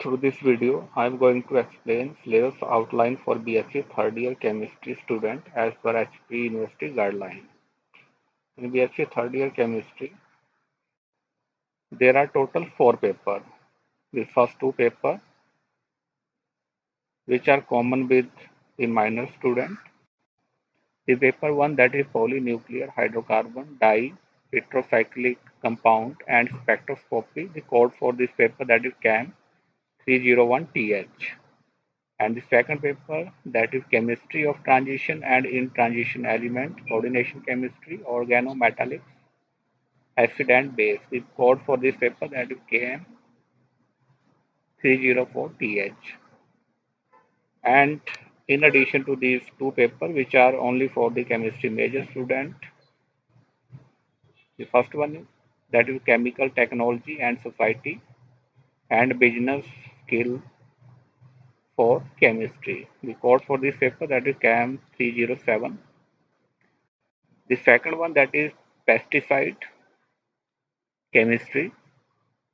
Through this video, I am going to explain syllabus outline for BSc third year chemistry student as per HP University guideline. In BSc third year chemistry, there are total 4 papers. The first 2 papers, which are common with the minor student. The paper 1, that is polynuclear hydrocarbon di tetracyclic compound and spectroscopy. The code for this paper, that is CAM 301TH. And the second paper, that is chemistry of transition and in transition element, coordination chemistry, organometallics, acid and base. The code for this paper, that is KM 304TH. And in addition to these 2 papers, which are only for the chemistry major student, the first one, that is chemical technology and society and business skill for chemistry. The code for this paper, that is CAM 307. The second one, that is pesticide chemistry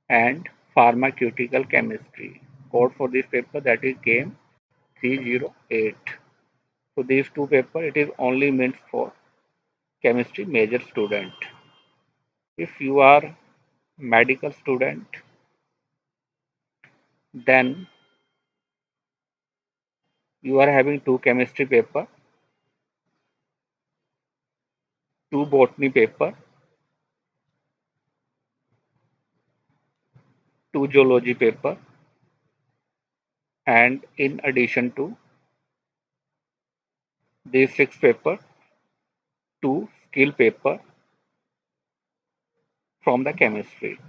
and pharmaceutical chemistry. Code for this paper, that is CAM 308. So these 2 papers, it is only meant for chemistry major student. If you are medical student, then you are having 2 chemistry paper, 2 botany paper, 2 zoology paper, and in addition to these 6 papers, 2 skill paper from the chemistry.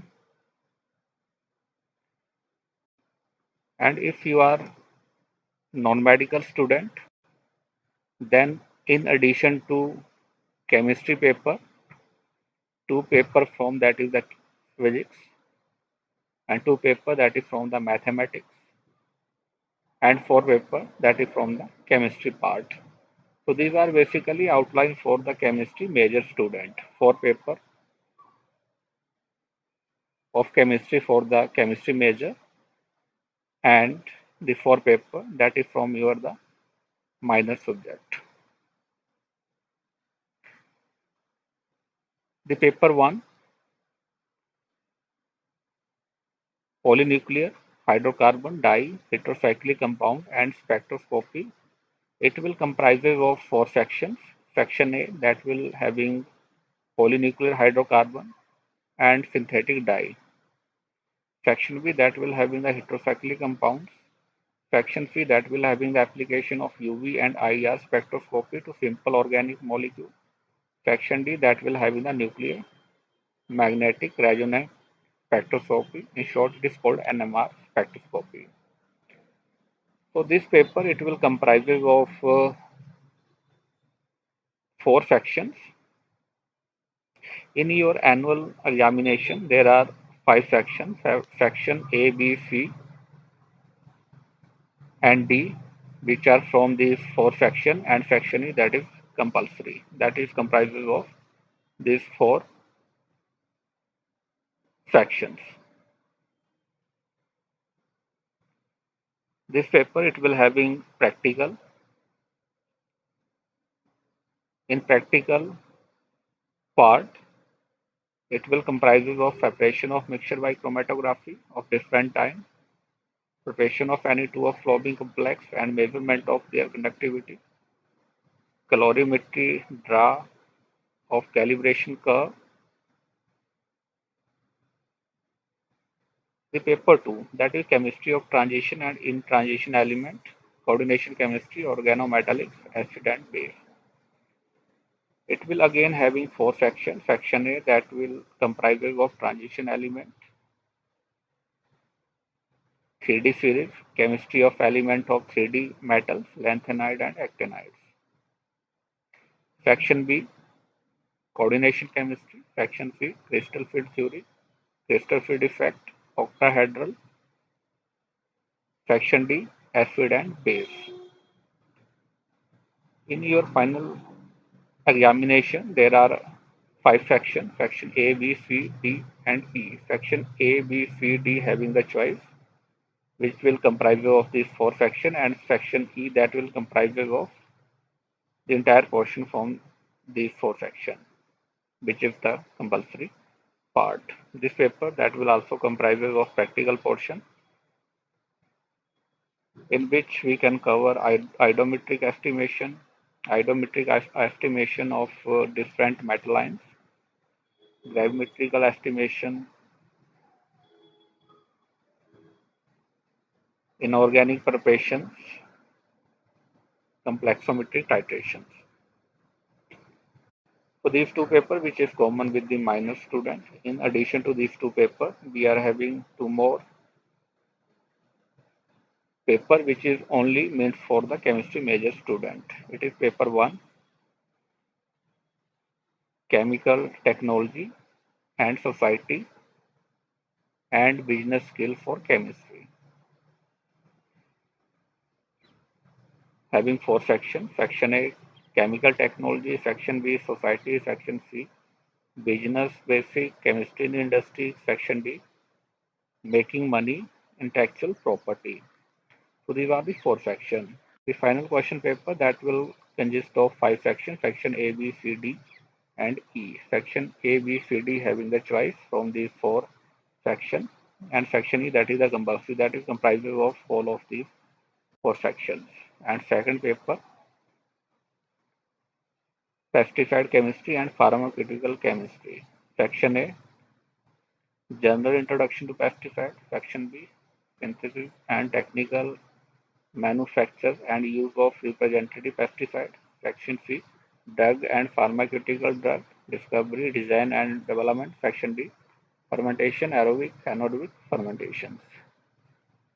And if you are non-medical student, then in addition to chemistry paper, 2 papers from, that is the physics, and 2 papers that is from the mathematics, and 4 papers that is from the chemistry part. So these are basically outline for the chemistry major student. 4 papers of chemistry for the chemistry major, and the 4 papers that is from your the minor subject. The paper 1, polynuclear hydrocarbon di tetracyclic compound and spectroscopy. It will comprises of 4 sections. Section A, that will having polynuclear hydrocarbon and synthetic dye. Section B, that will having the heterocyclic compounds. Section C, that will having the application of UV and IR spectroscopy to simple organic molecule. Section D, that will having the nuclear magnetic resonance spectroscopy. In short, it is called NMR spectroscopy. So this paper, it will comprises of 4 sections. In your annual examination, there are 5 sections, section A, B, C, and D, which are from these 4 sections, and section E, that is compulsory. That is comprises of these 4 sections. This paper, it will having practical. In practical part, it will comprises of separation of mixture by chromatography of different time, preparation of any two of flowing complex and measurement of their conductivity, calorimetry draw of calibration curve. The paper 2, that is chemistry of transition and in transition element, coordination chemistry, organometallics, acid and base. It will again having 4 sections. Section A, that will comprises of transition element, 3D series, chemistry of element of 3D metals, lanthanide and actinides. Section B, coordination chemistry. Section C, crystal field theory, crystal field effect, octahedral. Section D, acid and base. In your final examination, there are 5 sections. Section A, B, C, D, and E. Section A, B, C, D having the choice. which will comprise of these four sections, and section E that will comprise of the entire portion from these four sections, which is the compulsory part. This paper that will also comprise of practical portion in which we can cover iodometric estimation of different metal lines, gravimetrical estimation, inorganic preparations, complexometric titrations. So these two papers, which is common with the minor student. In addition to these two papers, we are having two more paper which is only meant for the chemistry major student. It is paper 1, chemical technology and society and business skill for chemistry, having four sections. Section A, chemical technology; section B, society; section C, business basic, chemistry in industry; section D, making money, intellectual property. So these are the four sections. The final question paper that will consist of five sections: section A, B, C, D, and E. Section A, B, C, D having the choice from these four sections, and section E that is the compulsory, that is comprises of all of these four sections. And second paper, pesticide chemistry and pharmaceutical chemistry. Section A, general introduction to pesticide. Section B, synthesis and technical manufacture and use of representative pesticide. Section C, drug and pharmaceutical drug discovery, design and development. Section D, fermentation, aerobic, anaerobic fermentations.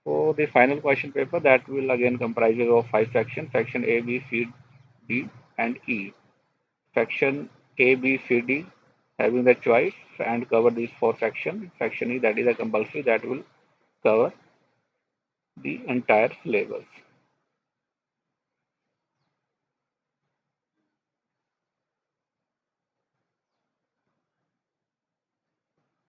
So the final question paper that will again comprises of five sections: section A, B, C, D, and E. Section A, B, C, D having the choice and cover these four sections. Section E that is a compulsory that will cover the entire syllabus.